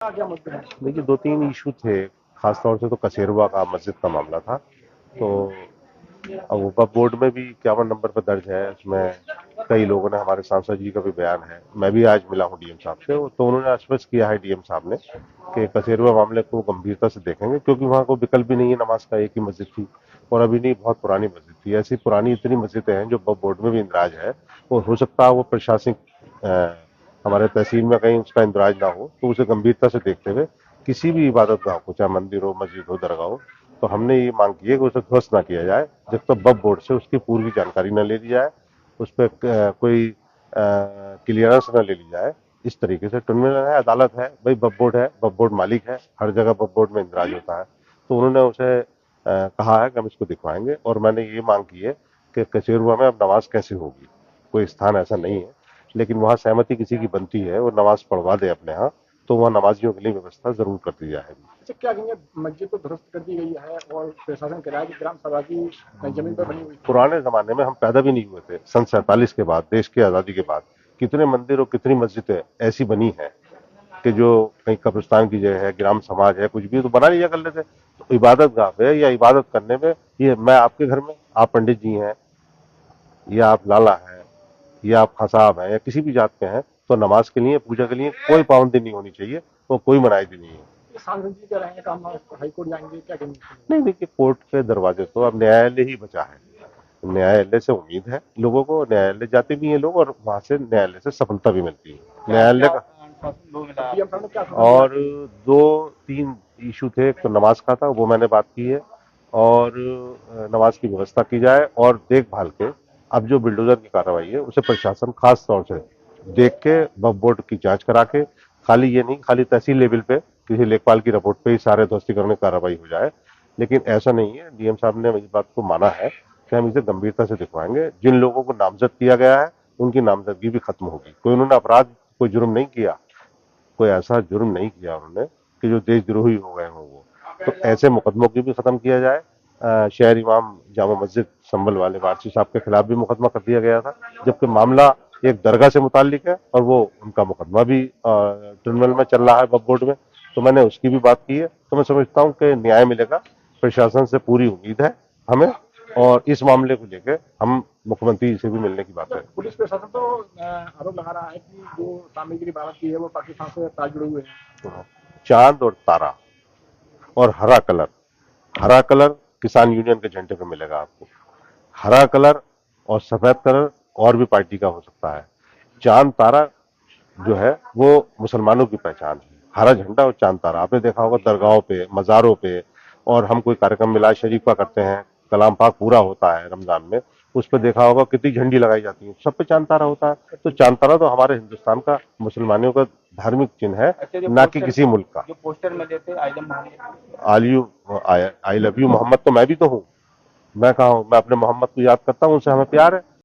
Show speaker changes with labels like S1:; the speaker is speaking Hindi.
S1: क्या मुद्दे हैं?
S2: देखिए, 2-3 इश्यू थे। खास तौर से तो कसेरवा का मस्जिद का मामला था। तो अब वक्फ बोर्ड में भी 51 नंबर पर दर्ज है। उसमें कई लोगों ने, हमारे सांसद जी का भी बयान है। मैं भी आज मिला हूँ डीएम साहब से, तो उन्होंने आश्वस्त किया है डीएम साहब ने कि कसेरवा मामले को गंभीरता से देखेंगे, क्योंकि वहाँ को विकल्प भी नहीं है नमाज का। एक ही मस्जिद थी और अभी नहीं, बहुत पुरानी मस्जिद थी। ऐसी पुरानी इतनी मस्जिदें हैं जो वक्फ बोर्ड में भी इंदराज है, और हो सकता है वो प्रशासनिक हमारे तहसील में कहीं उसका इंदराज ना हो, तो उसे गंभीरता से देखते हुए किसी भी इबादत गाह को, चाहे मंदिर हो, मस्जिद हो, दरगाह हो, तो हमने ये मांग की है कि उसे ध्वस्त ना किया जाए जब तक वक्फ बोर्ड से उसकी पूरी जानकारी न ले ली जाए, उस पर कोई क्लियरेंस न ले ली जाए। इस तरीके से ट्रिब्यूनल है, अदालत है, भाई वक्फ बोर्ड है, वक्फ बोर्ड मालिक है, हर जगह वक्फ बोर्ड में इंदराज होता है। तो उन्होंने उसे कहा है कि हम इसको दिखवाएंगे, और मैंने ये मांग की है कि कचेरुआ में अब नमाज कैसे होगी। कोई स्थान ऐसा नहीं है, लेकिन वहाँ सहमति किसी की बनती है और नमाज पढ़वा दे अपने यहाँ, तो वहाँ नमाजियों के लिए व्यवस्था जरूर कर दी जाएगी।
S1: अच्छा, क्या कहेंगे? मस्जिद तो ध्वस्त कर दी गई है और प्रशासन कह रहा है कि ग्राम सभा की जमीन पर बनी हुई थी।
S2: पुराने जमाने में हम पैदा भी नहीं हुए थे, सन 47 के बाद, देश की आजादी के बाद कितने मंदिर और कितनी मस्जिदें ऐसी बनी हैं कि जो कहीं कब्रिस्तान की जगह है, ग्राम समाज है, कुछ भी तो बना लिया कर लेते। तो इबादत गाह पे या इबादत करने में, ये मैं आपके घर में, आप पंडित जी हैं या आप लाला हैं या आप खां साहब हैं या किसी भी जात के हैं, तो नमाज के लिए, पूजा के लिए कोई पाबंदी नहीं होनी चाहिए, और कोई मनाही भी नहीं है।
S1: ये सांसद जी कह रहे हैं कि हम हाईकोर्ट जाएंगे, क्या कहेंगे?
S2: नहीं, देखिए, कोर्ट के दरवाजे तो अब न्यायालय ही बचा है। न्यायालय से उम्मीद है लोगों को, न्यायालय जाते भी हैं लोग, और वहां से न्यायालय से सफलता भी मिलती है न्यायालय का।
S1: डीएम साहब ने क्या आश्वासन दिया?
S2: और 2-3 इशू थे। एक तो नमाज का था, वो मैंने बात की है, और नमाज की व्यवस्था की जाए, और देखभाल के, अब जो बिल्डोजर की कार्रवाई है उसे प्रशासन खास तौर से देख के वक्फ बोर्ड की जांच करा के, खाली ये नहीं, खाली तहसील लेवल पे किसी लेखपाल की रिपोर्ट पे ही सारे ध्वस्तीकरण की कार्रवाई हो जाए। लेकिन ऐसा नहीं है, डीएम साहब ने इस बात को माना है कि हम इसे गंभीरता से दिखवाएंगे। जिन लोगों को नामजद किया गया है उनकी नामजदगी भी खत्म होगी। कोई उन्होंने अपराध, कोई जुर्म नहीं किया, कोई ऐसा जुर्म नहीं किया उन्होंने कि जो देशद्रोही हो गए हों वो, तो ऐसे मुकदमों की भी खत्म किया जाए। शहर इमाम जामा मस्जिद संभल वाले वारसी साहब के खिलाफ भी मुकदमा कर दिया गया था, जबकि मामला एक दरगाह से मुताल्लिक है, और वो उनका मुकदमा भी ट्रिब्यूनल में चल रहा है, वक्फ बोर्ड में। तो मैंने उसकी भी बात की है। तो मैं समझता हूँ कि न्याय मिलेगा। प्रशासन से पूरी उम्मीद है हमें, और इस मामले को लेकर हम मुख्यमंत्री जी से भी मिलने की बात है।
S1: पुलिस प्रशासन तो आरोप लगा रहा है कि जो सामग्री बरामद की है वो पाकिस्तान से तार जुड़े हुए हैं।
S2: चांद और तारा और हरा कलर, हरा कलर किसान यूनियन के झंडे पे मिलेगा आपको। हरा कलर और सफेद कलर और भी पार्टी का हो सकता है। चांद तारा जो है वो मुसलमानों की पहचान है। हरा झंडा और चांद तारा आपने देखा होगा दरगाहों पे, मज़ारों पे, और हम कोई कार्यक्रम मिलाद शरीफ का करते हैं, कलाम पाक पूरा होता है रमजान में, उस पर देखा होगा कितनी झंडी लगाई जाती है, सब पे चांद तारा होता है। तो चांद तारा तो हमारे हिंदुस्तान का, मुसलमानों का धार्मिक चिन्ह है, ना कि किसी मुल्क का।
S1: जो पोस्टर में देते I love Mohammad,
S2: I love you Mohammad, तो मैं भी तो हूँ। मैं कहा हूँ, मैं अपने मोहम्मद को याद करता हूँ, उनसे हमें प्यार है।